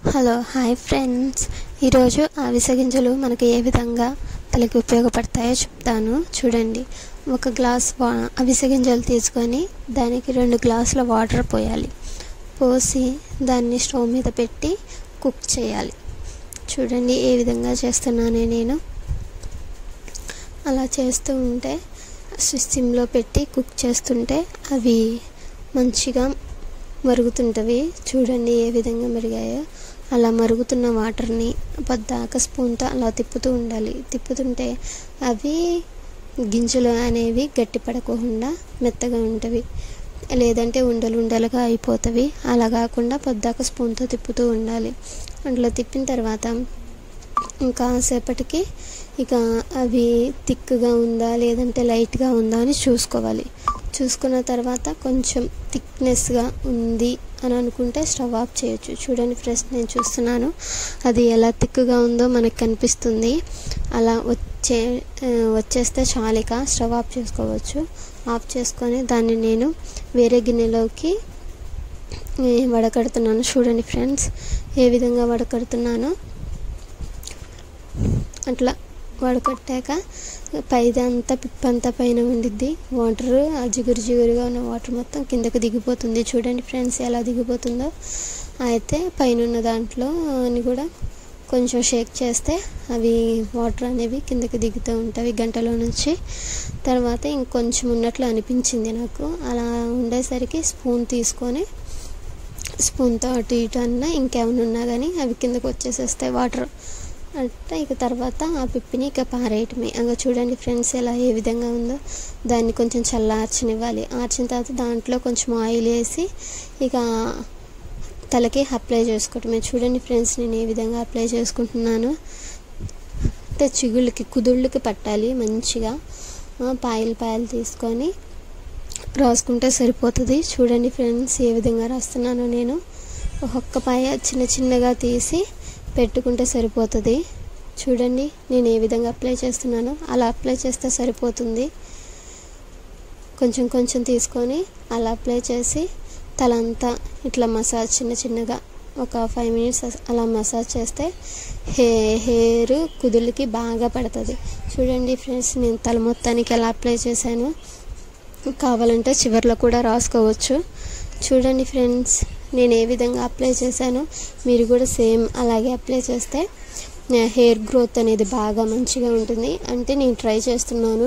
Hello hi friends, ఈరోజు అవిసె గింజలు మనకి ఏ విధంగా తలకి ఉపయోగపడతాయో చెప్తాను. చూడండి, ఒక గ్లాస్ అవిసె గింజలు తీసుకొని దానికి 2 గ్లాసుల వాటర్ పోయాలి. పోసి దాన్ని స్టవ్ మీద పెట్టి కుక్ చేయాలి. చూడండి ఏ విధంగా చేస్తున్నానో నేను. అలా చేస్తూ ఉంటే సిమ్లో పెట్టి కుక్ చేస్తుంటే అవి మంచిగా మరుగుతుంటవి. చూడండి ఏ విధంగా మరిగాయో. అలా మరుగుతున్న వాటర్ని పద్దాక స్పూన్తో అలా తిప్పుతూ ఉండాలి. తిప్పుతుంటే అవి గింజలు అనేవి గట్టిపడకుండా మెత్తగా ఉంటవి, లేదంటే ఉండలుగా అయిపోతవి. అలా కాకుండా పద్దాక స్పూన్తో తిప్పుతూ ఉండాలి. అట్లా తిప్పిన తర్వాత ఇంకాసేపటికి ఇక అవి థిక్గా ఉందా లేదంటే లైట్గా ఉందా అని చూసుకోవాలి. చూసుకున్న తర్వాత కొంచెం థిక్నెస్గా ఉంది అని అనుకుంటే స్టవ్ ఆఫ్ చేయొచ్చు. చూడండి ఫ్రెండ్స్, నేను చూస్తున్నాను అది ఎలా థిక్గా ఉందో మనకు కనిపిస్తుంది. అలా వచ్చేస్తే చాలిక స్టవ్ ఆఫ్ చేసుకోవచ్చు. ఆఫ్ చేసుకొని దాన్ని నేను వేరే గిన్నెలోకి వడకడుతున్నాను. చూడండి ఫ్రెండ్స్ ఏ విధంగా వడకడుతున్నానో. అట్లా వడకట్టాక పైదంతా పిప్పంతా పైన ఉండిద్ది. వాటర్ ఆ జిగురుగా ఉన్న వాటర్ మొత్తం కిందకు దిగిపోతుంది. చూడండి ఫ్రెండ్స్ ఎలా దిగిపోతుందో. అయితే పైన ఉన్న దాంట్లో అని కూడా కొంచెం షేక్ చేస్తే అవి వాటర్ అనేవి కిందకి దిగుతూ ఉంటాయి గంటలో నుంచి. తర్వాత ఇంకొంచెం ఉన్నట్లు అనిపించింది నాకు. అలా ఉండేసరికి స్పూన్ తీసుకొని స్పూన్తో అటు ఇటు అన్నా ఇంకేమైనా ఉన్నా కానీ అవి కిందకు వచ్చేసేస్తాయి వాటర్. అంటే ఇక తర్వాత ఆ పిప్పిని ఇక పారేయటమే. అలా చూడండి ఫ్రెండ్స్ ఎలా ఏ విధంగా ఉందో. దాన్ని కొంచెం చల్లార్చనివ్వాలి. ఆర్చిన తర్వాత దాంట్లో కొంచెం ఆయిల్ వేసి ఇక తలకి అప్లై చేసుకోవటమే. చూడండి ఫ్రెండ్స్ నేను ఏ విధంగా అప్లై చేసుకుంటున్నాను. అంటే కుదుళ్ళకి పట్టాలి మంచిగా. పాయలు తీసుకొని రాసుకుంటే సరిపోతుంది. చూడండి ఫ్రెండ్స్ ఏ విధంగా రాస్తున్నానో నేను. ఒక్కొక్క పాయ చిన్నగా తీసి పెట్టుకుంటే సరిపోతుంది. చూడండి నేను ఏ విధంగా అప్లై చేస్తున్నానో అలా అప్లై చేస్తే సరిపోతుంది. కొంచెం తీసుకొని అలా అప్లై చేసి తలంతా ఇట్లా మసాజ్ చిన్నగా ఒక 5 minutes అలా మసాజ్ చేస్తే హెయిర్ కుదుళ్ళకి బాగా పడుతుంది. చూడండి ఫ్రెండ్స్ నేను తల మొత్తానికి ఎలా అప్లై చేశాను. కావాలంటే చివర్లో కూడా రాసుకోవచ్చు. చూడండి ఫ్రెండ్స్ నేను ఏ విధంగా అప్లై చేశానో మీరు కూడా సేమ్ అలాగే అప్లై చేస్తే హెయిర్ గ్రోత్ అనేది బాగా మంచిగా ఉంటుంది. అంటే నేను ట్రై చేస్తున్నాను.